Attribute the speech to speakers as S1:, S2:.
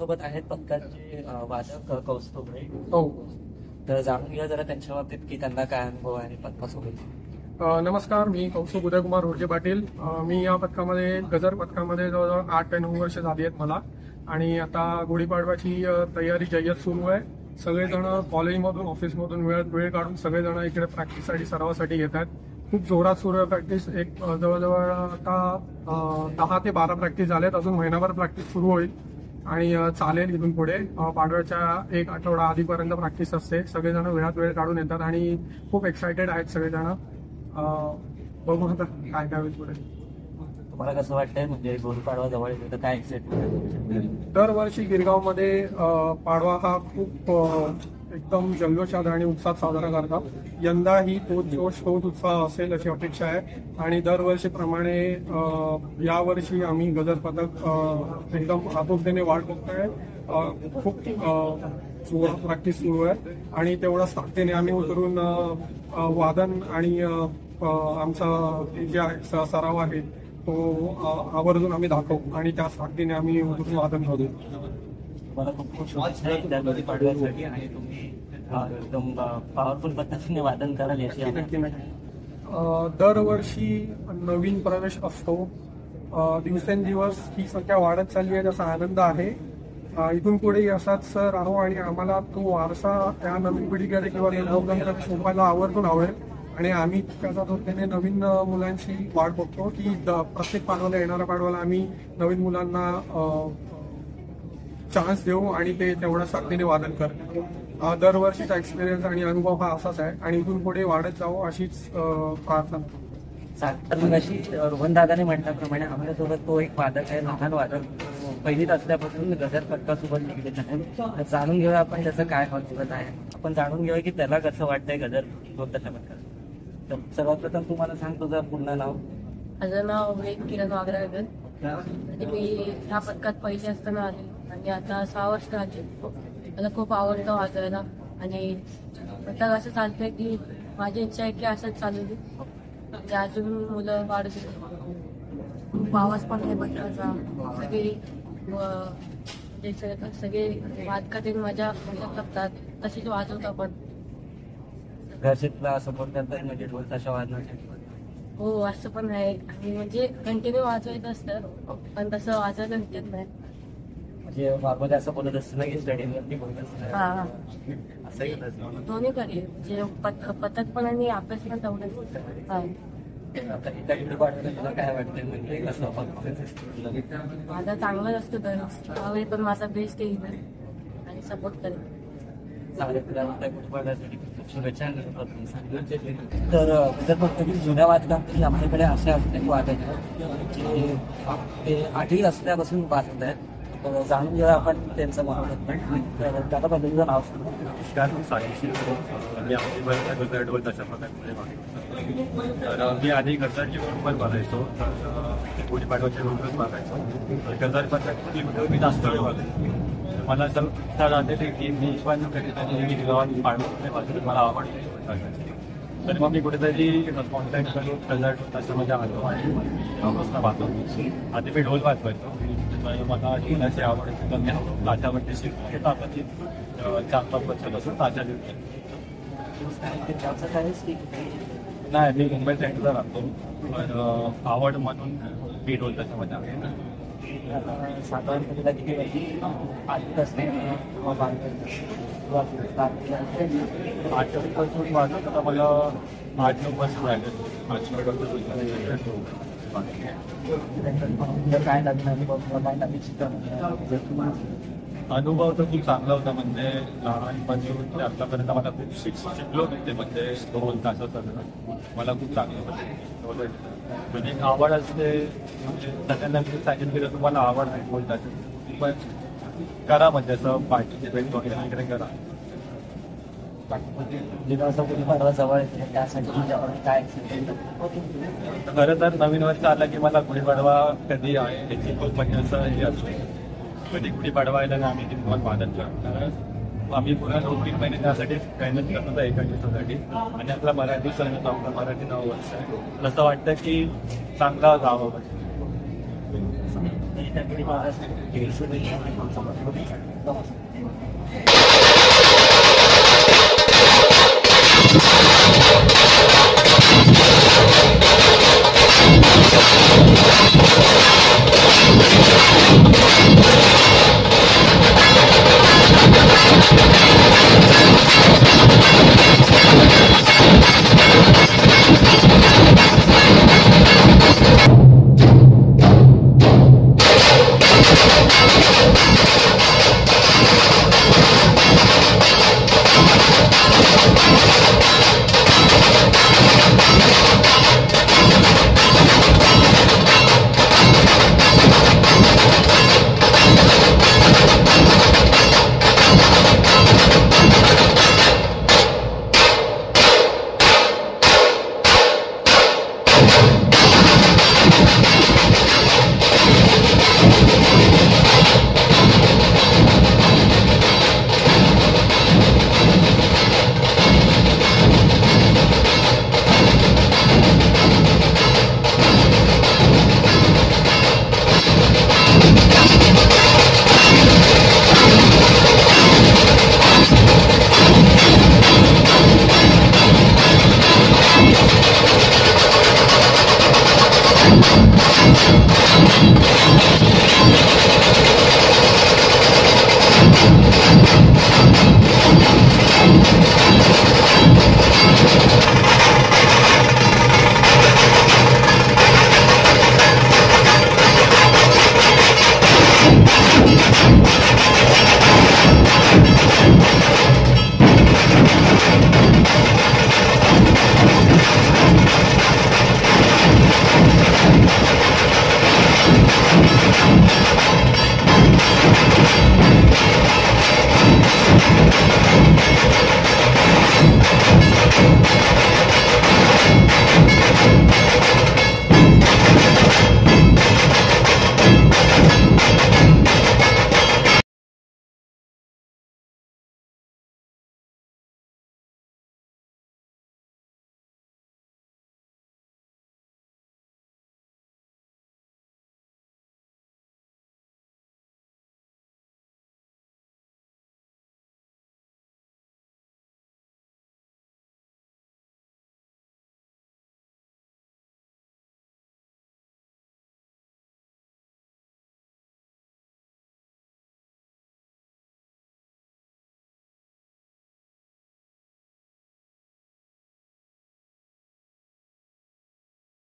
S1: आपल्यासोबत आहेत पथकाचे वादक कौस्तुभ.
S2: हो.
S1: तर जाणून घ्या जरा त्यांच्या बाबतीत की त्यांना काय अनुभव आहे पथकासोबत.
S2: नमस्कार, मी कौस्तुभ उदयकुमार रोडगे पाटील. मी या पथकामध्ये गजर पथकामध्ये जवळजवळ 8 ते 9 वर्ष झाली आहेत मला. आणि आता गुढीपाडव्याची तयारी जय्यत सुरू आहे. सगळेजण कॉलेजमधून ऑफिसमधून वेळ काढून सगळेजण इकडे प्रॅक्टिससाठी सरावासाठी येतात. खूप जोरात सुरू आहे प्रॅक्टिस. एक जवळजवळ आता 10 ते 12 प्रॅक्टिस झाल्यात. अजून महिनाभर प्रॅक्टिस सुरू होईल आणि चालेल इथून पुढे. पाडव्याच्या एक आठवडा आधीपर्यंत प्रॅक्टिस असते. सगळेजण वेळ काढून येतात आणि खूप एक्सायटेड आहेत सगळेजण. बघू आता काय काय होईल पुढे.
S1: तुम्हाला कसं वाटतंय म्हणजे गुढीपाडवा जवळ येतो तर काय एक्साइटमेंट?
S2: दरवर्षी गिरगावमध्ये पाडवा हा खूप एकदम जल्लोषात आणि उत्साहात साजरा करतात. यंदाही तोच जोश तोच उत्साह असेल अशी अपेक्षा आहे. आणि दरवर्षीप्रमाणे यावर्षी आम्ही गजर पथक एकदम आतुरतेने वाट बघतोय. खूप जोरात प्रॅक्टिस सुरू आहे आणि तेवढ्याच ताकदीने आम्ही उतरून वादन आणि आमचा जे सराव आहे तो आवर्जून आम्ही दाखवू आणि त्या ताकदीने आम्ही उतरून वादन करू.
S1: मला खूप खूप शुभेच्छा आहे त्या गुढीपाडव्यासाठी आणि तुम्ही एकदम पॉवरफुल पद्धतीने वादन कराल याची
S2: दरवर्षी नवीन प्रवेश असतो. दिवसेंदिवस ही संख्या वाढत चालली आहे, त्याचा आनंद आहे. इथून पुढे असाच राहू आणि आम्हाला तो वारसा त्या नवीन पिढीकडे किंवा नवनंतर सोपायला आवर्जून आवडेल. आणि आम्ही त्याच्या धोरणाने नवीन मुलांची वाट बघतो की प्रत्येक पाडव्याला येणाऱ्या पाडव्याला आम्ही नवीन मुलांना चान्स देऊ आणि ते तेवढ्या ताकदीने वादन करतील. दरवर्षीचा एक्सपिरियन्स आणि अनुभव हा असाच आहे आणि इथून पुढे वाढत जावं अशीच प्रार्थना.
S1: अशी रोहन दादाने म्हटल्याप्रमाणे आमच्यासोबत तो एक वादक आहे, लहान वादक. पहिलीत असल्यापासून गजर पथकासोबत निगडीत आहे. जाणून घेऊया आपण त्याचं काय महत्व आहे. आपण जाणून घेऊया की त्याला कसं वाटतंय गजर पथकाच्या पथकात. तर सर्वात प्रथम तुम्हाला सांग तुझं पूर्ण नाव.
S3: माझं नाव किरण वागरागर. मी ह्या पथकात पहिले असताना आले आणि आता 6 वर्ष आले. मला खूप आवडतं वाजवायला आणि पथक असं चालतंय की माझी इच्छा आहे की असंच चालू दे म्हणजे अजून मुलं वाढत. खूप आवाज पण आहे पथकाचा. सगळे वादकात मजा करतात तशीच वाजवतो आपण.
S1: घरचे सपोर्ट करतात म्हणजे ढोल ताशा वाजवण्यासाठी.
S3: हो असं पण आहे आणि म्हणजे कंटिन्यू वाजवायचं असतं पण तसं वाजवायला भेटत नाही.
S1: म्हणजे नॉर्मली असं बोलत असतं ना की स्टेडियमवरती बोलत असतं. असंही
S3: दोन्ही कडे म्हणजे पथक पण आणि अभ्यास पण तेवढंच.
S1: तुला काय वाटतंय म्हणजे कसं परफॉर्मन्स?
S3: माझा चांगलाच असतो तर त्यावेळी पण माझा बेस्ट येईल आणि सपोर्ट करेल.
S1: शुभेच्छा. तर जर फक्त जुन्या वादकांपैकी आपल्याकडे असे अनेक वादक आहेत जे 8वी असल्यापासून वाजत आहेत. तर जाणून घेऊया आपण त्यांचं मनोगत. तर त्या पद्धतीचं नाव
S4: मी आधी गजरची बरोबर वाजायचो. गुढीपाडव्याचे बरोबरच वाजायचो. गजर पथक मी जास्त वेळ वाजायचो. मला असं राहते की मी पण कधीतरी गावात पाडवं मला आवडते. तर मग मी कुठेतरी कॉन्टॅक्ट करून गजर ताशामध्ये आलो आणि वाजतो. आधी मी ढोल वाजवायचो. मला ढोलाची आवड तर मी ताशावरती शिकतो. आपण 4-5 वर्षापासून ताशा लिहितो. नाही, मी मुंबई साईडला राहतो. आवड म्हणून मी ढोल ताशामध्ये आहे.
S1: साधारण किती आठ असते
S4: 8 वाजत आता मला 8-9 वर्ष झाले.
S1: काय
S4: अनुभव तर खूप चांगला होता. म्हणजे लहानपणी आतापर्यंत मला खूप शिकलो ते म्हणजे ढोल ताशाचं मला खूप चांगलं होतं. म्हणजे एक आवड असते. म्हणजे सगळ्यांना मी सांगितलं की तुम्हाला आवड आहे ढोल ताशाची पण करा म्हणजे असं पार्टिसिपेट वगैरे इकडे करा.
S1: गुढीपाडवा जवळ येते त्यासाठी काय
S4: खरं तर नवीन वर्ष आलं की मला गुढीपाडवा कधी आहे याची खूप म्हणजे असं हे असतो. कधी गुढीपाडवा आला ना आम्ही तिथे वादन करतो. कारण आम्ही पुन्हा 2-3 महिने त्यासाठी मेहनत करत होतो एका दिवसासाठी. आणि आपला मराठी सण होता, आपला मराठी नववर्ष आहे. असं वाटतं की चांगला जावं.
S1: त्याकडे माझा